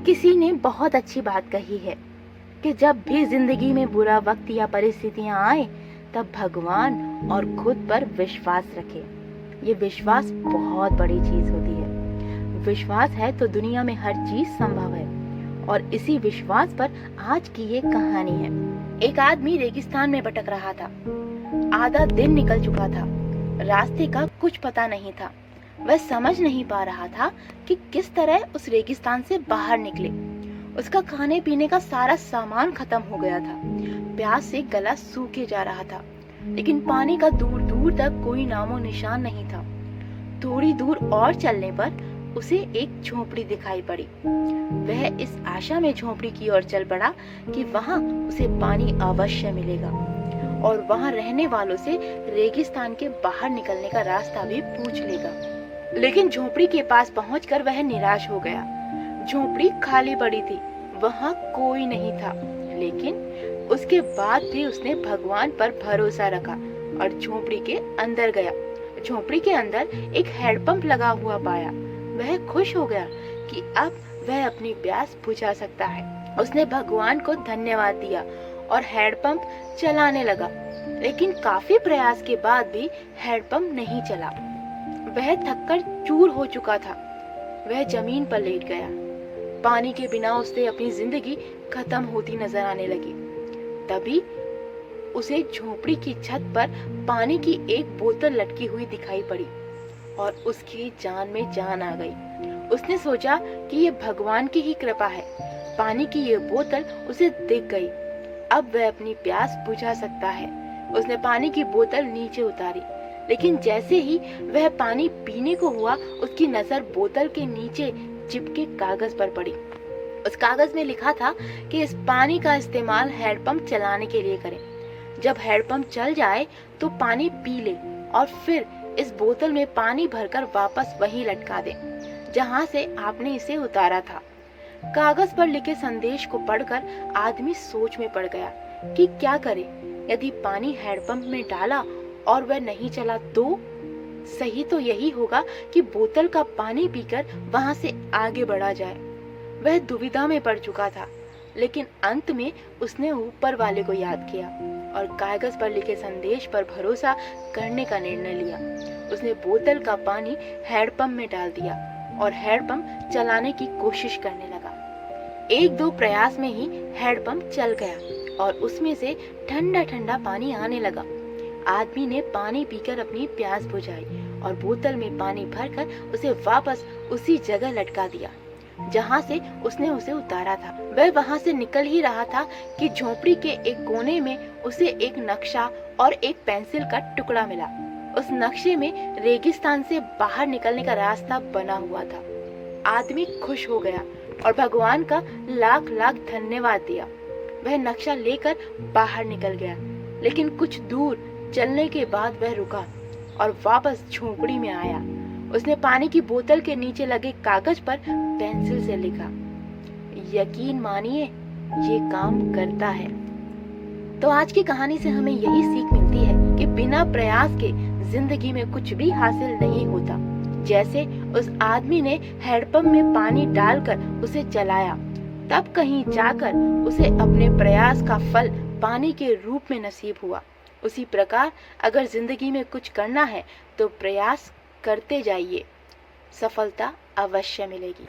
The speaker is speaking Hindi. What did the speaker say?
किसी ने बहुत अच्छी बात कही है कि जब भी जिंदगी में बुरा वक्त या परिस्थितियां आए तब भगवान और खुद पर विश्वास रखें। ये विश्वास बहुत बड़ी चीज होती है। विश्वास है तो दुनिया में हर चीज संभव है और इसी विश्वास पर आज की ये कहानी है। एक आदमी रेगिस्तान में भटक रहा था। आधा दिन निकल चुका था। रास्ते का कुछ पता नहीं था। वह समझ नहीं पा रहा था कि किस तरह उस रेगिस्तान से बाहर निकले। उसका खाने पीने का सारा सामान खत्म हो गया था। प्यास से गला सूखे जा रहा था, लेकिन पानी का दूर दूर तक कोई नामो निशान नहीं था। थोड़ी दूर और चलने पर उसे एक झोपड़ी दिखाई पड़ी। वह इस आशा में झोपड़ी की ओर चल पड़ा कि वहां उसे पानी अवश्य मिलेगा और वहां रहने वालों से रेगिस्तान के बाहर निकलने का रास्ता भी पूछ लेगा। लेकिन झोपड़ी के पास पहुंचकर वह निराश हो गया। झोपड़ी खाली पड़ी थी, वहां कोई नहीं था। लेकिन उसके बाद भी उसने भगवान पर भरोसा रखा और झोपड़ी के अंदर गया। झोपड़ी के अंदर एक हैंडपंप लगा हुआ पाया। वह खुश हो गया कि अब वह अपनी प्यास बुझा सकता है। उसने भगवान को धन्यवाद दिया और हैंडपंप चलाने लगा। लेकिन काफी प्रयास के बाद भी हैंडपंप नहीं चला। वह थककर चूर हो चुका था। वह जमीन पर लेट गया। पानी के बिना उसे अपनी जिंदगी खत्म होती नजर आने लगी। तभी उसे झोपड़ी की छत पर पानी की एक बोतल लटकी हुई दिखाई पड़ी और उसकी जान में जान आ गई। उसने सोचा कि ये भगवान की ही कृपा है। पानी की ये बोतल उसे दिख गई। अब वह अपनी प्यास बुझा सकता है। उसने पानी की बोतल नीचे उतारी, लेकिन जैसे ही वह पानी पीने को हुआ, उसकी नजर बोतल के नीचे चिपके कागज पर पड़ी। उस कागज में लिखा था कि इस पानी का इस्तेमाल हैंडपंप चलाने के लिए करें। जब हैंडपंप चल जाए तो पानी पी ले और फिर इस बोतल में पानी भरकर वापस वहीं लटका दे जहां से आपने इसे उतारा था। कागज पर लिखे संदेश को पढ़कर आदमी सोच में पड़ गया कि क्या करे। यदि पानी हैंडपंप में डाला और वह नहीं चला तो सही तो यही होगा कि बोतल का पानी पीकर वहां से आगे बढ़ा जाए। वह दुविधा में पड़ चुका था, लेकिन अंत में उसने ऊपर वाले को याद किया और कागज पर लिखे संदेश पर भरोसा करने का निर्णय लिया। उसने बोतल का पानी हैंडपंप में डाल दिया और हैंडपंप चलाने की कोशिश करने लगा। एक दो प्रयास में ही हैंडपंप चल गया और उसमें से ठंडा ठंडा पानी आने लगा। आदमी ने पानी पीकर अपनी प्यास बुझाई और बोतल में पानी भरकर उसे वापस उसी जगह लटका दिया जहां से उसने उसे उतारा था। वह वहां से निकल ही रहा था कि झोपड़ी के एक कोने में उसे एक नक्शा और एक पेंसिल का टुकड़ा मिला। उस नक्शे में रेगिस्तान से बाहर निकलने का रास्ता बना हुआ था। आदमी खुश हो गया और भगवान का लाख लाख धन्यवाद दिया। वह नक्शा लेकर बाहर निकल गया, लेकिन कुछ दूर चलने के बाद वह रुका और वापस झोपड़ी में आया। उसने पानी की बोतल के नीचे लगे कागज पर पेंसिल से लिखा, यकीन मानिए ये काम करता है। तो आज की कहानी से हमें यही सीख मिलती है कि बिना प्रयास के जिंदगी में कुछ भी हासिल नहीं होता। जैसे उस आदमी ने हैंडपंप में पानी डालकर उसे चलाया, तब कहीं जाकर उसे अपने प्रयास का फल पानी के रूप में नसीब हुआ। उसी प्रकार अगर जिंदगी में कुछ करना है तो प्रयास करते जाइए, सफलता अवश्य मिलेगी।